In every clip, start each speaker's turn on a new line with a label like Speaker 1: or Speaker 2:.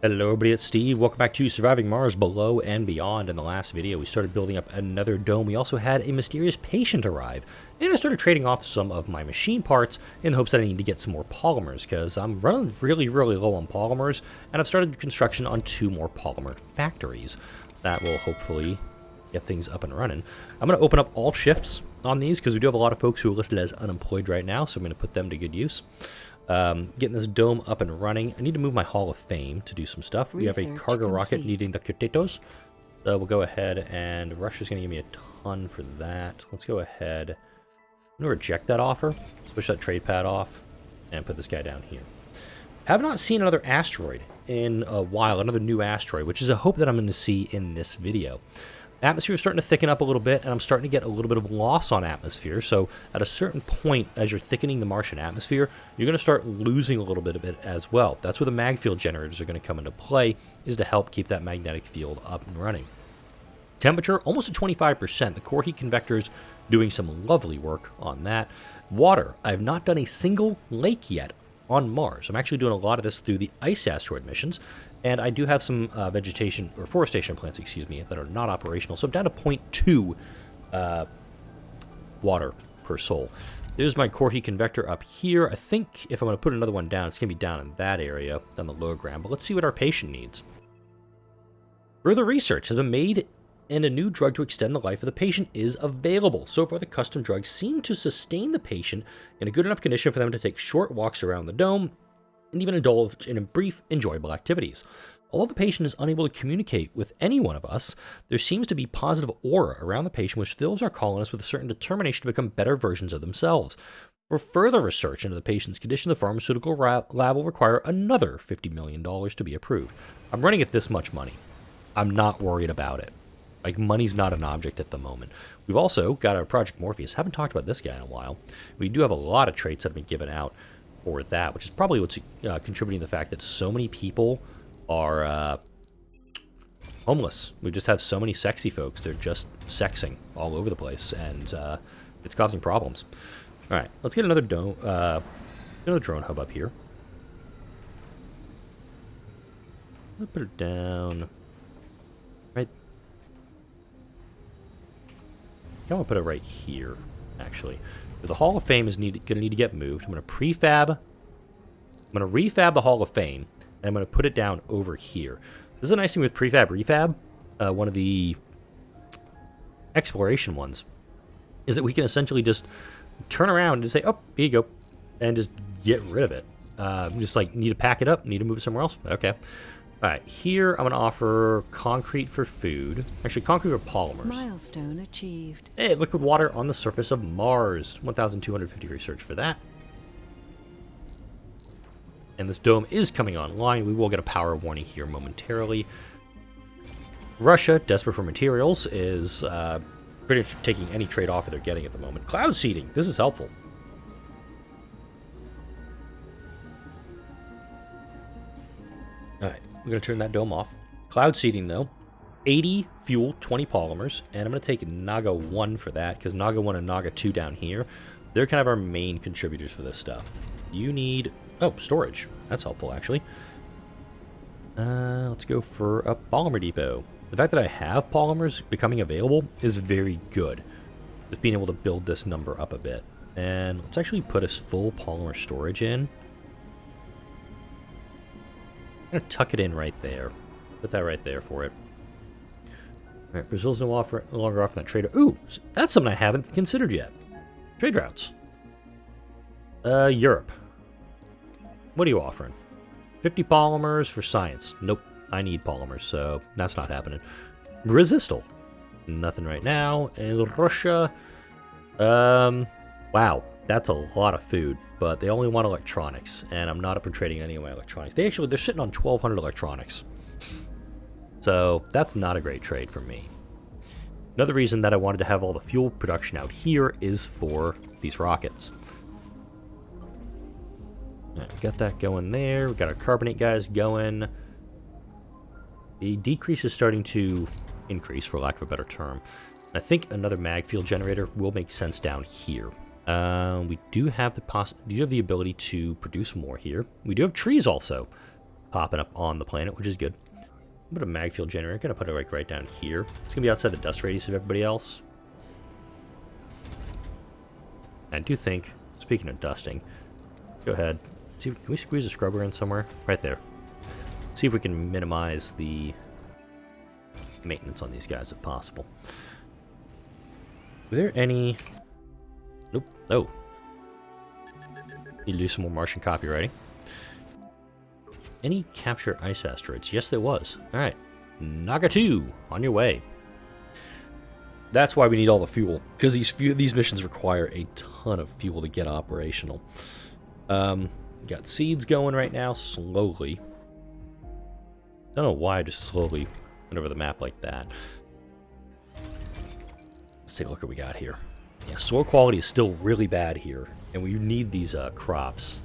Speaker 1: Hello everybody, it's Steve. Welcome back to Surviving Mars Below and Beyond. In the last video, we started building up another dome. We also had a mysterious patient arrive, and I started trading off some of my machine parts in the hopes that I need to get some more polymers, because I'm running really low on polymers, and I've started construction on 2 more polymer factories. That will hopefully get things up and running. I'm going to open up all shifts on these, because we do have a lot of folks who are listed as unemployed right now, so I'm going to put them to good use. Getting this dome up and running. I need to move my Hall of Fame to do some stuff. We have a cargo rocket needing the potatoes. So we'll go ahead, and Russia's going to give me a ton for that. Let's go ahead. I'm going to reject that offer, switch that trade pad off, and put this guy down here. Have not seen another asteroid in a while, another new asteroid, which is a hope that I'm going to see in this video. Atmosphere is starting to thicken up a little bit, and I'm starting to get a little bit of loss on atmosphere. So at a certain point, as you're thickening the Martian atmosphere, you're going to start losing a little bit of it as well. That's where the mag field generators are going to come into play, is to help keep that magnetic field up and running. Temperature, almost at 25%. The core heat convectors doing some lovely work on that. Water, I have not done a single lake yet on Mars. I'm actually doing a lot of this through the ice asteroid missions. And I do have some vegetation, or forestation plants, excuse me, that are not operational. So I'm down to 0.2 water per soul. There's my core heat convector up here. I think if I'm going to put another one down, it's going to be down in that area, down the lower ground. But let's see what our patient needs. Further research has been made, and a new drug to extend the life of the patient is available. So far, the custom drugs seem to sustain the patient in a good enough condition for them to take short walks around the dome, and even indulge in brief, enjoyable activities. Although the patient is unable to communicate with any one of us, there seems to be positive aura around the patient which fills our colonists with a certain determination to become better versions of themselves. For further research into the patient's condition, the pharmaceutical lab will require another $50 million to be approved. I'm running at this much money. I'm not worried about it. Like, money's not an object at the moment. We've also got our Project Morpheus. Haven't talked about this guy in a while. We do have a lot of traits that have been given out for that, which is probably what's contributing to the fact that so many people are homeless. We just have so many sexy folks. They're just sexing all over the place, and it's causing problems. All right, let's get another drone hub up here. Let's put it down right. I want to put it right here, actually. The Hall of Fame is going to need to get moved. I'm going to prefab. I'm going to refab the Hall of Fame, and I'm going to put it down over here. This is a nice thing with prefab refab. One of the exploration ones is that we can essentially just turn around and say, "Oh, here you go," and just get rid of it. Just like need to pack it up, need to move it somewhere else. Okay. All right, here I'm going to offer concrete for food. Actually, concrete for polymers.
Speaker 2: Milestone achieved.
Speaker 1: Hey, liquid water on the surface of Mars. 1,250 research for that. And this dome is coming online. We will get a power warning here momentarily. Russia, desperate for materials, is pretty much taking any trade offer they're getting at the moment. Cloud seeding. This is helpful. All right. We're going to turn that dome off. Cloud seeding, though. 80 fuel, 20 polymers. And I'm going to take Naga 1 for that, because Naga 1 and Naga 2 down here, they're kind of our main contributors for this stuff. You need... oh, storage. That's helpful, actually. Let's go for a polymer depot. The fact that I have polymers becoming available is very good. Just being able to build this number up a bit. And let's actually put a full polymer storage in. I'm going to tuck it in right there. Put that right there for it. All right, Brazil's no longer offering that trade. Ooh, that's something I haven't considered yet. Trade routes. Europe. What are you offering? 50 polymers for science. Nope, I need polymers, so that's not happening. Resistal. Nothing right now. And Russia. Wow, that's a lot of food. But they only want electronics, and I'm not up for trading any of my electronics. They're sitting on 1,200 electronics. So that's not a great trade for me. Another reason that I wanted to have all the fuel production out here is for these rockets. Right, got that going there. We got our carbonate guys going. The decrease is starting to increase, for lack of a better term. I think another mag field generator will make sense down here. We do have the ability to produce more here. We do have trees also. popping up on the planet, which is good. Put a mag field generator. Gonna put it like right down here. It's gonna be outside the dust radius of everybody else. I do think, speaking of dusting, go ahead. See, can we squeeze a scrubber in somewhere? Right there. See if we can minimize the maintenance on these guys if possible. Are there any... Nope. Oh. Need to do some more Martian copywriting. Any capture ice asteroids? Yes, there was. Alright. Naga 2, on your way. That's why we need all the fuel, because these missions require a ton of fuel to get operational. Got seeds going right now, slowly. Don't know why I just slowly went over the map like that. Let's take a look at what we got here. Yeah, soil quality is still really bad here, and we need these crops.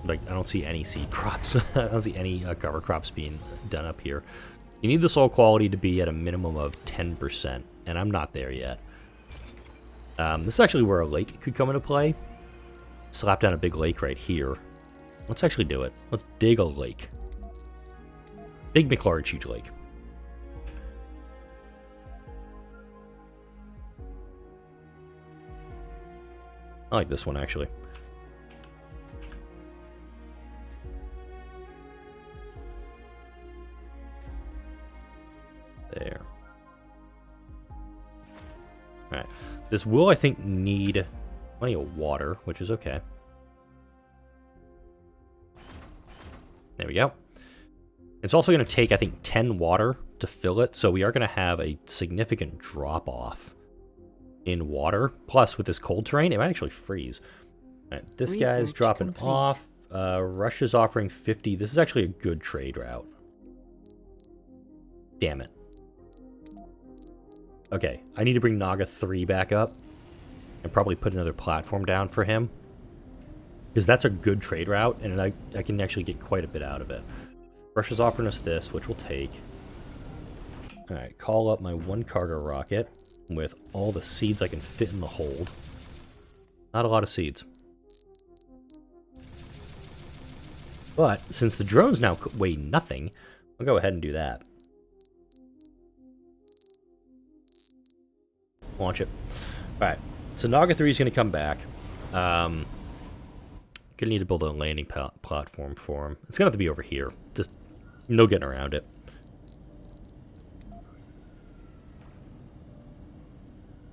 Speaker 1: Like, I don't see any seed crops. I don't see any cover crops being done up here. You need the soil quality to be at a minimum of 10%, and I'm not there yet. This is actually where a lake could come into play. Slap down a big lake right here. Let's actually do it. Let's dig a lake. Big, McLarge, huge lake. I like this one, actually. There. Alright. This will, I think, need plenty of water, which is okay. There we go. It's also going to take, I think, 10 water to fill it, so we are going to have a significant drop-off in water. Plus, with this cold terrain, it might actually freeze. Alright, this guy's dropping off. Russia's offering 50. This is actually a good trade route. Damn it. Okay, I need to bring Naga 3 back up and probably put another platform down for him, because that's a good trade route, and I can actually get quite a bit out of it. Russia's offering us this, which we'll take. Alright, call up my one cargo rocket with all the seeds I can fit in the hold. Not a lot of seeds. But, since the drones now weigh nothing, I'll go ahead and do that. Launch it. Alright, so Naga 3 is going to come back. Gonna need to build a landing platform for him. It's gonna have to be over here. Just no getting around it.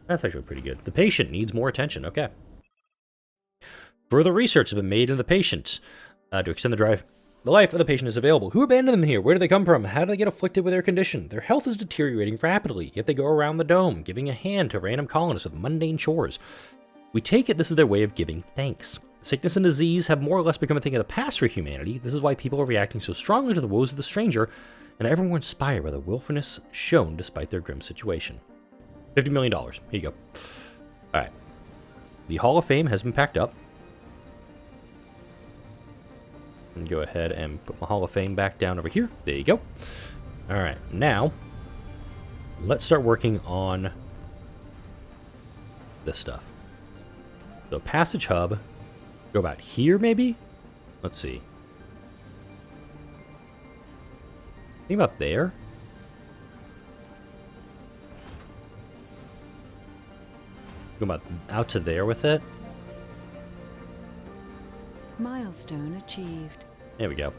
Speaker 1: That's actually pretty good. The patient needs more attention. Okay. Further research has been made into the patient to extend the life of the patient is available. Who abandoned them here? Where do they come from? How do they get afflicted with their condition? Their health is deteriorating rapidly, yet they go around the dome, giving a hand to random colonists with mundane chores. We take it this is their way of giving thanks. Sickness and disease have more or less become a thing of the past for humanity. This is why people are reacting so strongly to the woes of the stranger, and are ever more inspired by the willfulness shown despite their grim situation. $50 million. Here you go. Alright. The Hall of Fame has been packed up. And go ahead and put my Hall of Fame back down over here. There you go. Alright, now let's start working on this stuff. So passage hub, go about here maybe? Let's see. Think about there. Go about out to there with it.
Speaker 2: Milestone achieved.
Speaker 1: There we go.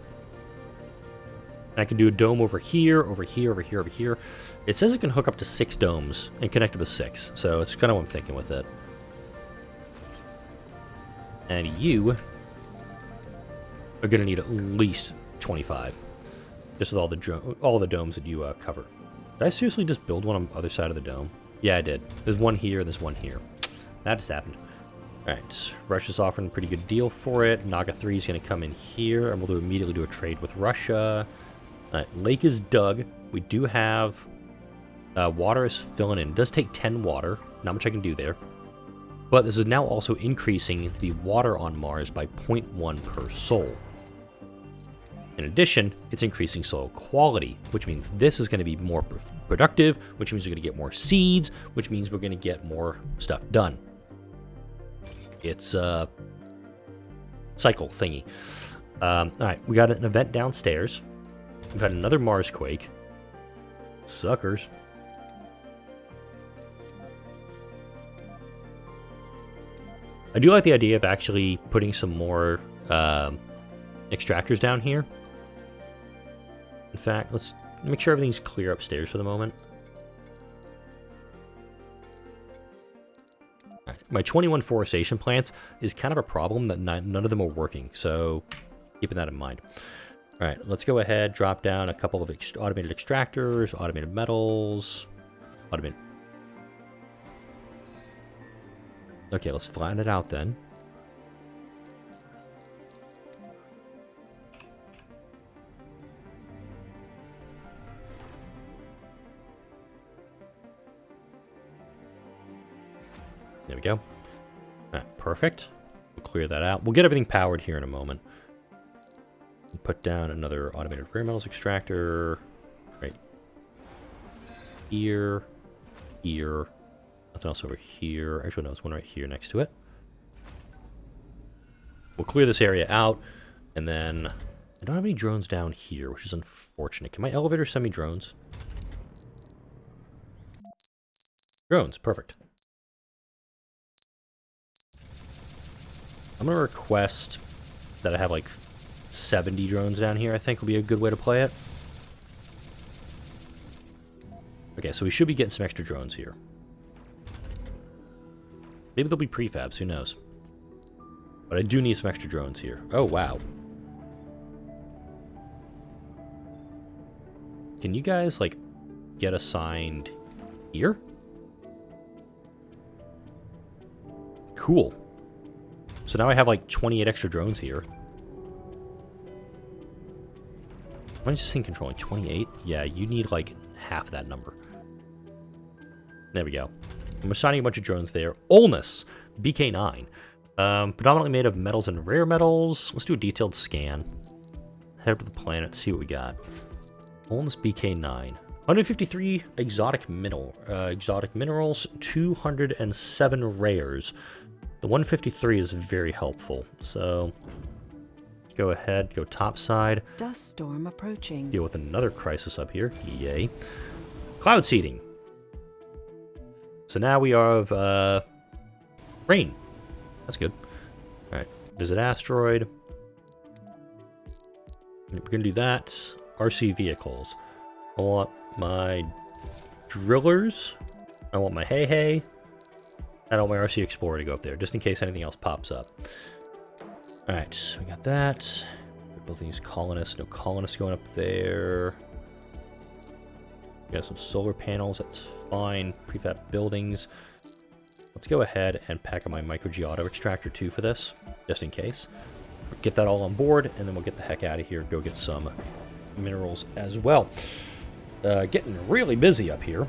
Speaker 1: And I can do a dome over here, over here, over here, over here. It says it can hook up to 6 domes and connect up to 6. So it's kind of what I'm thinking with it. And you are going to need at least 25. Just with all the domes that you cover. Did I seriously just build one on the other side of the dome? Yeah, I did. There's one here, there's one here. That just happened. Alright, Russia's offering a pretty good deal for it. Naga 3 is going to come in here, and we'll immediately do a trade with Russia. Lake is dug. We do have... water is filling in. It does take 10 water. Not much I can do there. But this is now also increasing the water on Mars by 0.1 per soul. In addition, it's increasing soil quality, which means this is going to be more productive, which means we're going to get more seeds, which means we're going to get more stuff done. It's a cycle thingy. Alright, we got an event downstairs. We've had another Mars quake. Suckers. I do like the idea of actually putting some more extractors down here. In fact, let's make sure everything's clear upstairs for the moment. Right. My 21 forestation plants is kind of a problem that none of them are working, so keeping that in mind. All right, let's go ahead, drop down a couple of automated extractors, automated metals, automated... Okay, let's flatten it out then. There we go. All right, perfect. We'll clear that out. We'll get everything powered here in a moment. We'll put down another automated rare metals extractor right here, here. Nothing else over here. Actually, no, there's one right here next to it. We'll clear this area out, and then I don't have any drones down here, which is unfortunate. Can my elevator send me drones? Drones, perfect. I'm going to request that I have like 70 drones down here, I think will be a good way to play it. Okay, so we should be getting some extra drones here. Maybe they'll be prefabs, who knows. But I do need some extra drones here. Oh, wow. Can you guys, like, get assigned here? Cool. So now I have, like, 28 extra drones here. Am I just in controlling 28? Yeah, you need, like, half that number. There we go. I'm assigning a bunch of drones there. Olnus, BK9. Predominantly made of metals and rare metals. Let's do a detailed scan. Head up to the planet, see what we got. Olnus BK9. 153 exotic minerals, 207 rares. The 153 is very helpful. So go ahead, go topside.
Speaker 2: Dust storm approaching.
Speaker 1: Deal with another crisis up here. Yay. Cloud seeding. So now we have rain. That's good. Alright, visit asteroid. We're going to do that. RC vehicles. I want my drillers. I want my hay. I don't want my RC Explorer to go up there, just in case anything else pops up. Alright, we got that. We're building these colonists. No colonists going up there. We got some solar panels, that's fine. Prefab buildings. Let's go ahead and pack up my micro-G auto extractor too for this, just in case. Get that all on board, and then we'll get the heck out of here. Go get some minerals as well. Getting really busy up here.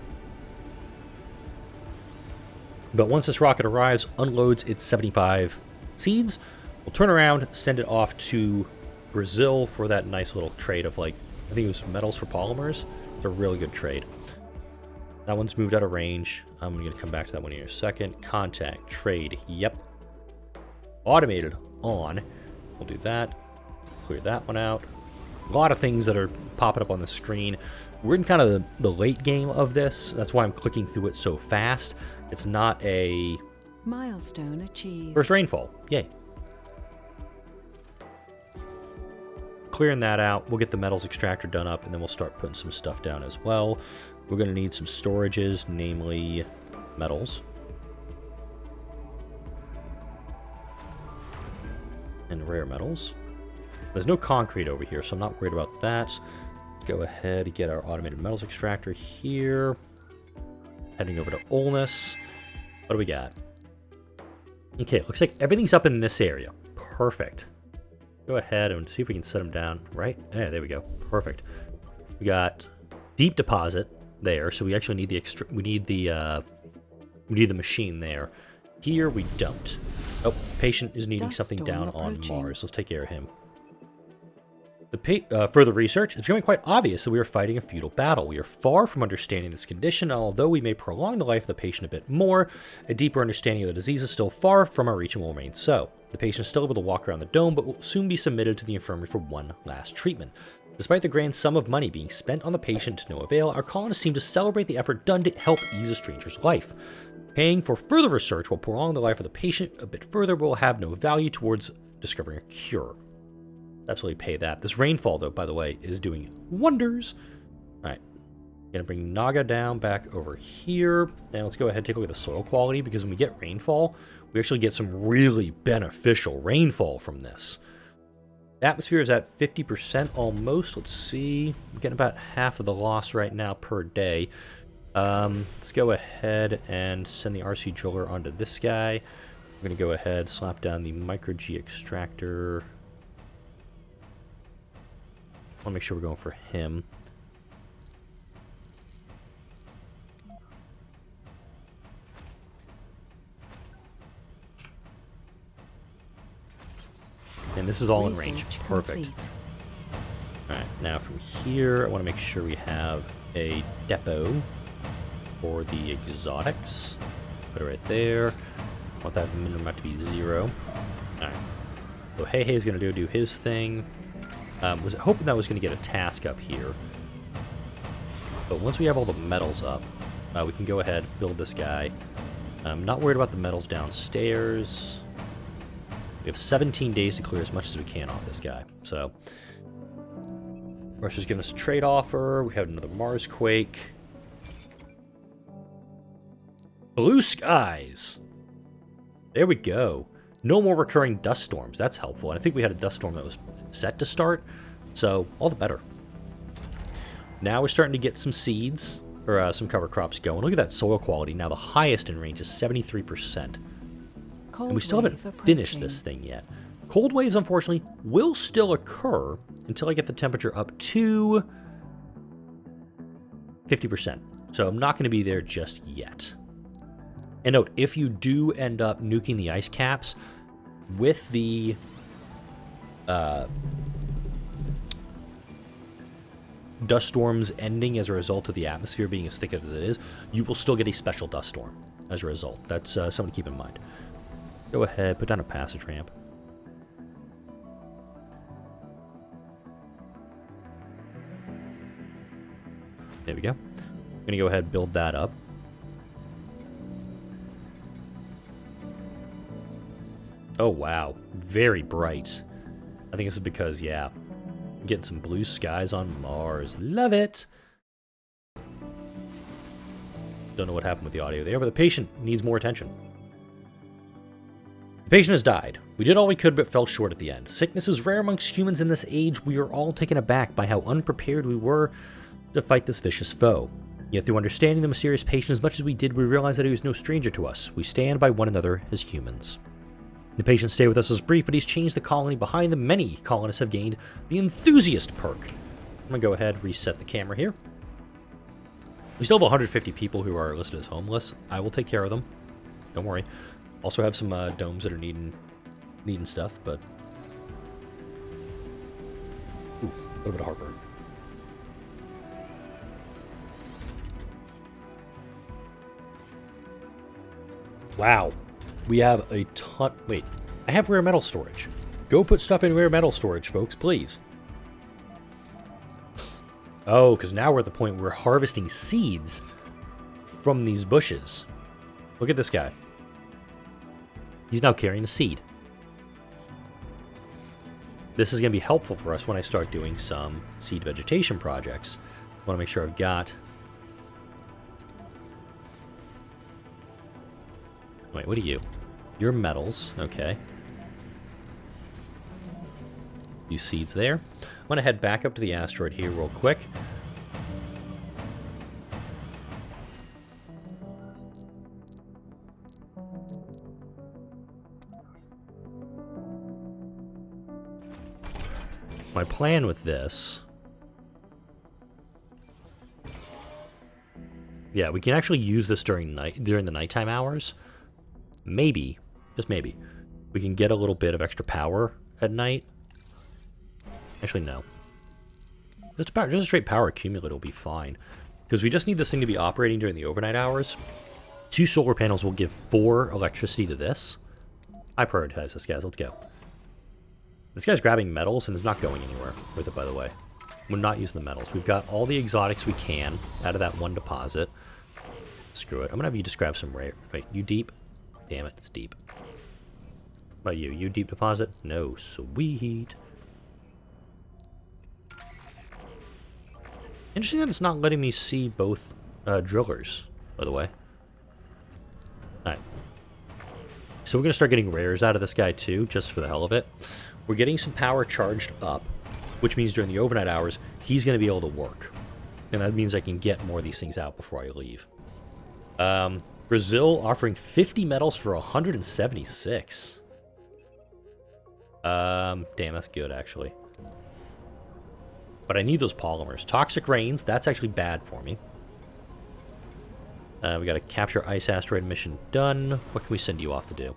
Speaker 1: But once this rocket arrives, unloads its 75 seeds, we'll turn around, send it off to Brazil for that nice little trade of, like, I think it was metals for polymers. It's a really good trade. That one's moved out of range. I'm going to come back to that one here in a second. Contact, trade, yep. Automated, on. We'll do that. Clear that one out. A lot of things that are popping up on the screen. We're in kind of the late game of this. That's why I'm clicking through it so fast. It's not a...
Speaker 2: Milestone achieved.
Speaker 1: First rainfall. Yay. Clearing that out. We'll get the metals extractor done up, and then we'll start putting some stuff down as well. We're going to need some storages, namely metals. And rare metals. There's no concrete over here, so I'm not worried about that. Let's go ahead and get our automated metals extractor here. Heading over to Olnus. What do we got? Okay, looks like everything's up in this area. Perfect. Go ahead and see if we can set them down. Right? Yeah, there we go. Perfect. We got deep deposit there, so we actually need the we need the machine there. Here we don't. Oh, patient is needing something down on Mars. Let's take care of him. Further research, it's becoming quite obvious that we are fighting a futile battle. We are far from understanding this condition, and although we may prolong the life of the patient a bit more, a deeper understanding of the disease is still far from our reach and will remain so. The patient is still able to walk around the dome, but will soon be submitted to the infirmary for one last treatment. Despite the grand sum of money being spent on the patient to no avail, our colonists seem to celebrate the effort done to help ease a stranger's life. Paying for further research will prolong the life of the patient a bit further, but will have no value towards discovering a cure. Absolutely pay that. This rainfall, though, by the way, is doing wonders. All right. Gonna bring Naga down back over here. Now let's go ahead and take a look at the soil quality, because when we get rainfall, we actually get some really beneficial rainfall from this. The atmosphere is at 50% almost. Let's see. I'm getting about half of the loss right now per day. Let's go ahead and send the RC driller onto this guy. We're gonna go ahead, slap down the micro G extractor. I want to make sure we're going for him. And this is all in range. Perfect. Alright, now from here, I want to make sure we have a depot for the exotics. Put it right there. I want that minimum amount to be 0. Alright. So Hey is going to do his thing. Was hoping that was going to get a task up here. But once we have all the metals up, we can go ahead and build this guy. I'm not worried about the metals downstairs. We have 17 days to clear as much as we can off this guy. So, Russia's giving us a trade offer. We have another Mars quake. Blue skies. There we go. No more recurring dust storms. That's helpful. And I think we had a dust storm that was set to start, so all the better. Now we're starting to get some seeds, or some cover crops going. Look at that soil quality. Now the highest in range is 73%. And we still haven't finished this thing yet. Cold waves, unfortunately, will still occur until I get the temperature up to 50%. So I'm not going to be there just yet. And note, if you do end up nuking the ice caps, with the dust storms ending as a result of the atmosphere being as thick as it is, you will still get a special dust storm as a result. That's something to keep in mind. Go ahead, put down a passage ramp. There we go. I'm going to go ahead and build that up. Oh, wow. Very bright. I think this is because, yeah, I'm getting some blue skies on Mars. Love it! Don't know what happened with the audio there, but the patient needs more attention. The patient has died. We did all we could, but fell short at the end. Sickness is rare amongst humans in this age. We are all taken aback by how unprepared we were to fight this vicious foe. Yet through understanding the mysterious patient as much as we did, we realized that he was no stranger to us. We stand by one another as humans. The patient's stay with us was brief, but he's changed the colony behind them. Many colonists have gained the enthusiast perk. I'm going to go ahead and reset the camera here. We still have 150 people who are listed as homeless. I will take care of them. Don't worry. Also have some domes that are needing stuff, but... Ooh, a little bit of heartburn. Wow. We have a ton... Wait, I have rare metal storage. Go put stuff in rare metal storage, folks, please. Oh, because now we're at the point where we're harvesting seeds from these bushes. Look at this guy. He's now carrying a seed. This is going to be helpful for us when I start doing some seed vegetation projects. I want to make sure I've got... Wait, what are you? You're metals, okay. Few seeds there. I'm going to head back up to the asteroid here real quick. My plan with this... Yeah, we can actually use this during the nighttime hours. Maybe, just maybe, we can get a little bit of extra power at night. Actually, no. Just a straight power accumulator will be fine. Because we just need this thing to be operating during the overnight hours. 2 solar panels will give 4 electricity to this. I prioritize this, guys. Let's go. This guy's grabbing metals and is not going anywhere with it, by the way. We're not using the metals. We've got all the exotics we can out of that one deposit. Screw it. I'm going to have you just grab some rare. Wait, you deep? Damn it, it's deep. What about you? You deep deposit? No. Sweet. Interesting that it's not letting me see both drillers, by the way. Alright. So we're going to start getting rares out of this guy too, just for the hell of it. We're getting some power charged up, which means during the overnight hours, he's going to be able to work. And that means I can get more of these things out before I leave. Brazil offering 50 metals for 176. Damn, that's good, actually. But I need those polymers. Toxic rains, that's actually bad for me. We got a capture ice asteroid mission done. What can we send you off to do?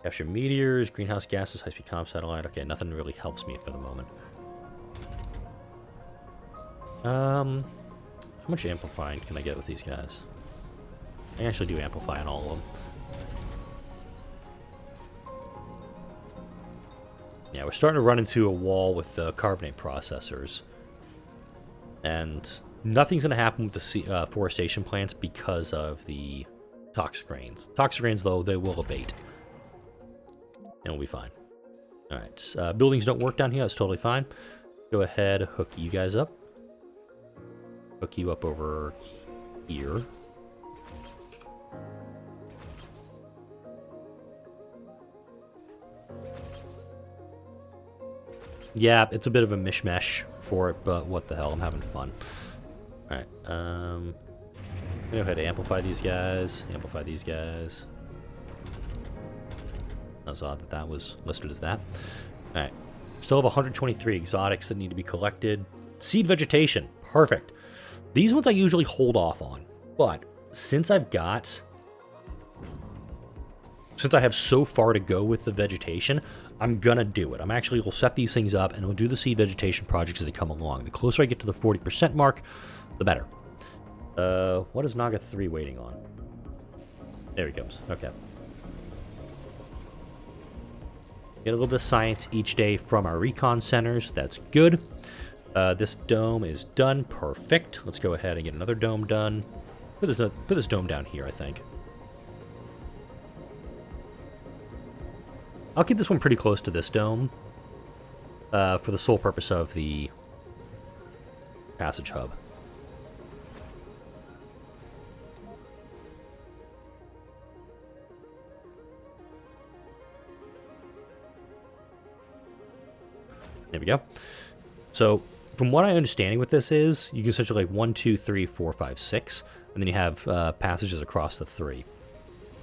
Speaker 1: Capture meteors, greenhouse gases, high-speed comm satellite. Okay, nothing really helps me for the moment. How much amplifying can I get with these guys? I actually do amplify on all of them. Yeah, we're starting to run into a wall with the carbonate processors. And nothing's going to happen with the forestation plants because of the toxic rains. Toxic rains, though, they will abate. And we'll be fine. Alright, buildings don't work down here, that's totally fine. Go ahead, hook you guys up. Hook you up over here. Yeah, it's a bit of a mishmash for it, but what the hell, I'm having fun. Alright, go ahead and amplify these guys, amplify these guys. I was odd that that was listed as that. Alright, still have 123 exotics that need to be collected. Seed vegetation, perfect. These ones I usually hold off on, but since I have so far to go with the vegetation, I'm gonna do it. We'll set these things up and we'll do the seed vegetation projects as they come along. The closer I get to the 40% mark, the better. What is Naga 3 waiting on? There he comes. Okay. Get a little bit of science each day from our recon centers. That's good. This dome is done. Perfect. Let's go ahead and get another dome done. Put this dome down here, I think. I'll keep this one pretty close to this dome for the sole purpose of the passage hub. There we go. So, from what I'm understanding with this is, you can essentially like 1, 2, 3, 4, 5, 6, and then you have passages across the 3.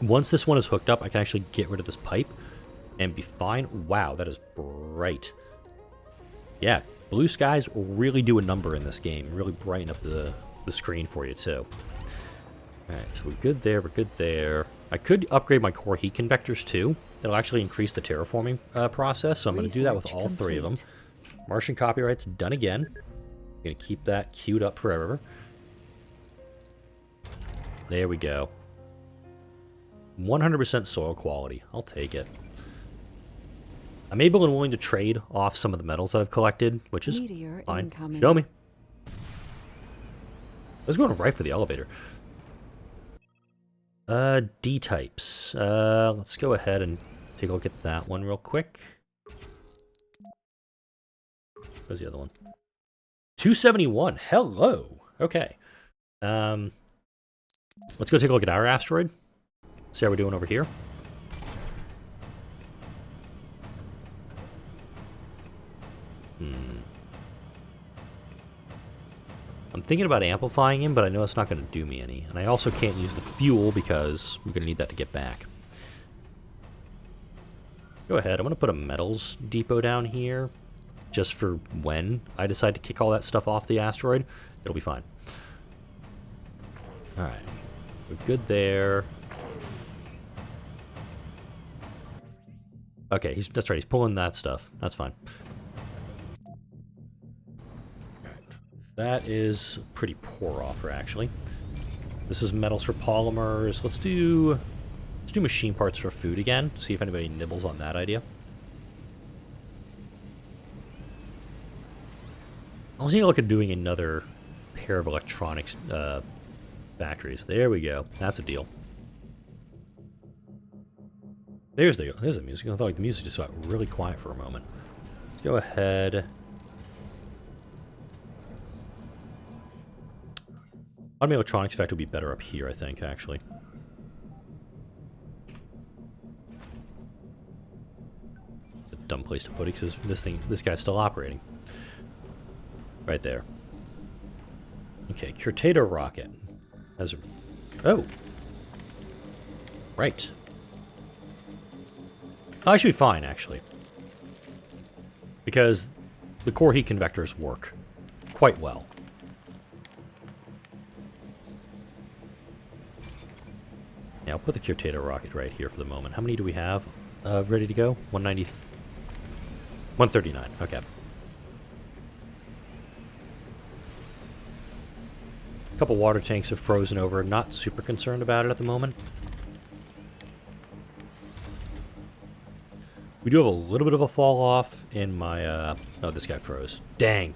Speaker 1: Once this one is hooked up, I can actually get rid of this pipe and be fine. Wow, that is bright. Yeah, blue skies really do a number in this game. Really brighten up the screen for you, too. Alright, so we're good there, we're good there. I could upgrade my core heat convectors, too. It'll actually increase the terraforming process, so I'm going to do that with all 3 of them. Martian copyright's done again. I'm going to keep that queued up forever. There we go. 100% soil quality. I'll take it. I'm able and willing to trade off some of the metals that I've collected, which is fine. Incoming. Show me. I was going right for the elevator. D-types. Let's go ahead and take a look at that one real quick. Where's the other one? 271. Hello. Okay. Let's go take a look at our asteroid. See how we're doing over here. I'm thinking about amplifying him, but I know it's not going to do me any. And I also can't use the fuel because we're going to need that to get back. Go ahead. I'm going to put a metals depot down here just for when I decide to kick all that stuff off the asteroid. It'll be fine. Alright. We're good there. Okay, that's right. He's pulling that stuff. That's fine. That is a pretty poor offer, actually. This is metals for polymers. Let's do machine parts for food again. See if anybody nibbles on that idea. I was going to look at doing another pair of electronics factories. There we go. That's a deal. There's the music. I thought like the music just got really quiet for a moment. Let's go ahead. Automated electronics factory would be better up here, I think, actually. It's a dumb place to put it because this guy's still operating. Right there. Okay, Curtator rocket. Oh. Right. Oh, I should be fine, actually. Because the core heat convectors work quite well. Yeah, I'll put the Curtator rocket right here for the moment. How many do we have ready to go? 139. Okay. A couple water tanks have frozen over. Not super concerned about it at the moment. We do have a little bit of a fall off in my... oh, this guy froze. Dang.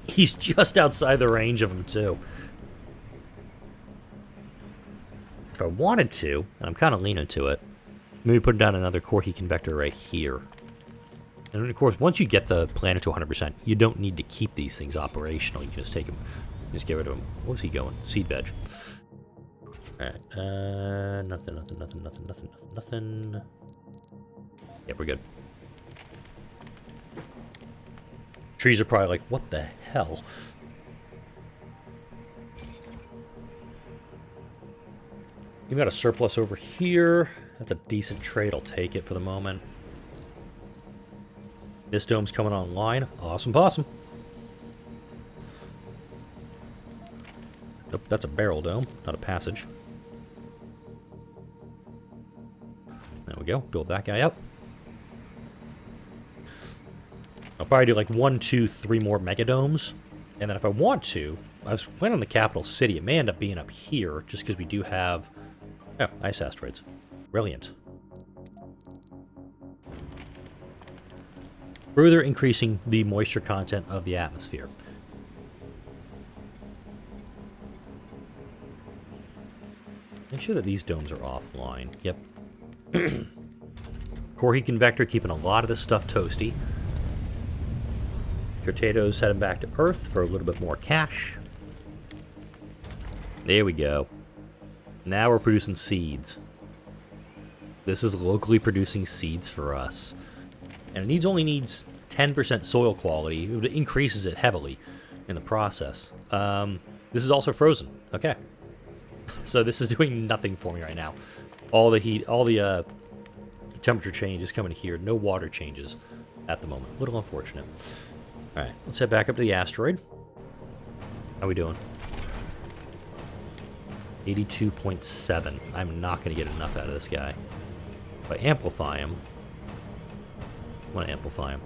Speaker 1: He's just outside the range of him, too. If I wanted to, and I'm kind of leaning to it, maybe put down another core heat convector right here. And of course, once you get the planet to 100%, you don't need to keep these things operational. You can just take them, just get rid of them. What was he going? Seed veg. Alright, nothing. Yeah, we're good. Trees are probably like, what the hell? We've got a surplus over here. That's a decent trade. I'll take it for the moment. This dome's coming online. Awesome possum. Nope, that's a barrel dome, not a passage. There we go. Build that guy up. I'll probably do like 1, 2, 3 more megadomes. And then if I want to, I was planning on the capital city. It may end up being up here, just because we do have... Oh, ice asteroids. Brilliant. Further increasing the moisture content of the atmosphere. Make sure that these domes are offline. Yep. Core heat convector keeping a lot of this stuff toasty. Curtado's heading back to Earth for a little bit more cash. There we go. Now we're producing seeds. This is locally producing seeds for us. And it only needs 10% soil quality. It increases it heavily in the process. This is also frozen. Okay. So this is doing nothing for me right now. All the heat, all the temperature change is coming here. No water changes at the moment. A little unfortunate. Alright, let's head back up to the asteroid. How we doing? 82.7. I'm not going to get enough out of this guy. If I amplify him... I want to amplify him.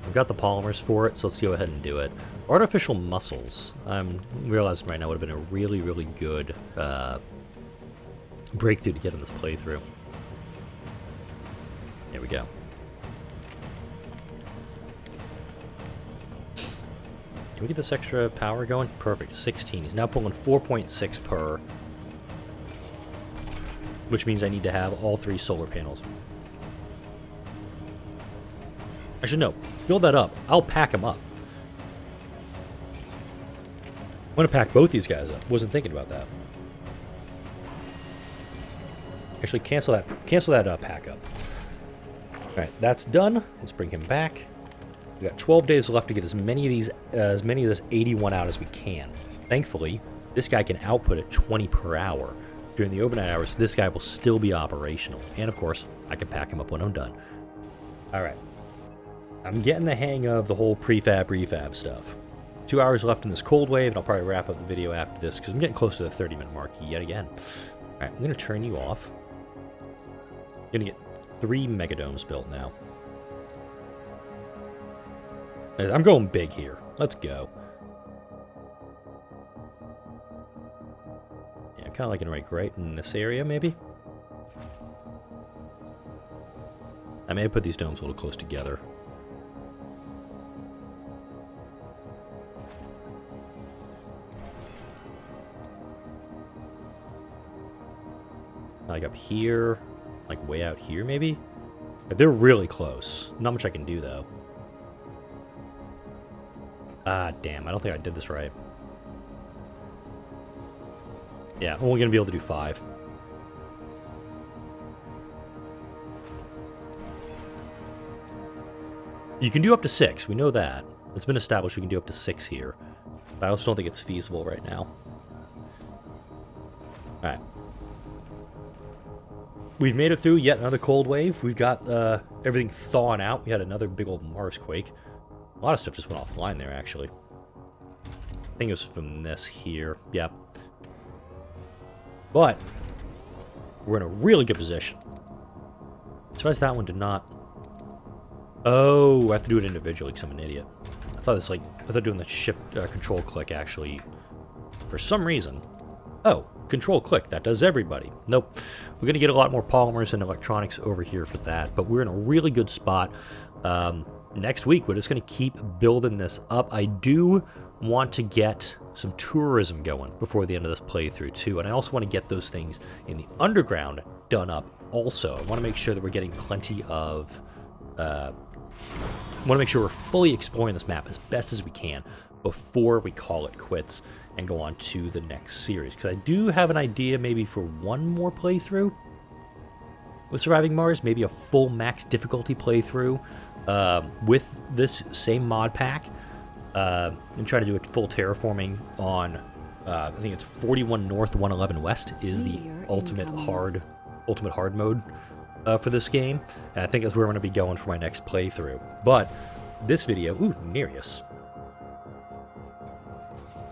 Speaker 1: I've got the polymers for it, so let's go ahead and do it. Artificial muscles. I'm realizing right now would have been a really, really good breakthrough to get in this playthrough. Here we go. Can we get this extra power going? Perfect. 16. He's now pulling 4.6 per. Which means I need to have all 3 solar panels. Actually, no. Build that up. I'll pack them up. I'm going to pack both these guys up. Wasn't thinking about that. Actually, cancel that pack up. Alright, that's done. Let's bring him back. We got 12 days left to get as many of this 81 out as we can. Thankfully, this guy can output at 20 per hour. During the overnight hours, this guy will still be operational. And of course, I can pack him up when I'm done. Alright. I'm getting the hang of the whole prefab, refab stuff. 2 hours left in this cold wave, and I'll probably wrap up the video after this, because I'm getting close to the 30-minute mark yet again. Alright, I'm going to turn you off. Gonna get 3 megadomes built now. I'm going big here. Let's go. Yeah, I'm kind of liking it right in this area, maybe. I may have put these domes a little close together. Like up here, like way out here, maybe? But they're really close. Not much I can do, though. Ah, damn. I don't think I did this right. Yeah, I'm only going to be able to do 5. You can do up to 6. We know that. It's been established we can do up to 6 here. But I also don't think it's feasible right now. Alright. We've made it through yet another cold wave. We've got everything thawing out. We had another big old Mars quake. A lot of stuff just went offline there, actually. I think it was from this here. Yep. But we're in a really good position. I'm surprised that one did not. Oh, I have to do it individually because I'm an idiot. I thought doing the shift control click actually, for some reason. Oh, control click, that does everybody. Nope. We're going to get a lot more polymers and electronics over here for that, but we're in a really good spot. Next week, we're just going to keep building this up. I do want to get some tourism going before the end of this playthrough, too, and I also want to get those things in the underground done up also. I want to make sure that we're getting plenty of... I want to make sure we're fully exploring this map as best as we can before we call it quits and go on to the next series. Because I do have an idea maybe for one more playthrough with Surviving Mars, maybe a full max difficulty playthrough with this same mod pack, and try to do a full terraforming on, I think it's 41 North, 111 West is the ultimate hard mode for this game, and I think that's where I'm going to be going for my next playthrough. But this video, ooh, Nereus.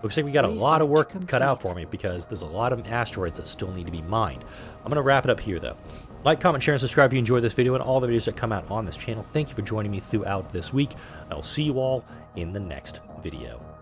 Speaker 1: Looks like we got a lot of work cut out for me because there's a lot of asteroids that still need to be mined. I'm going to wrap it up here, though. Like, comment, share, and subscribe if you enjoyed this video and all the videos that come out on this channel. Thank you for joining me throughout this week. I will see you all in the next video.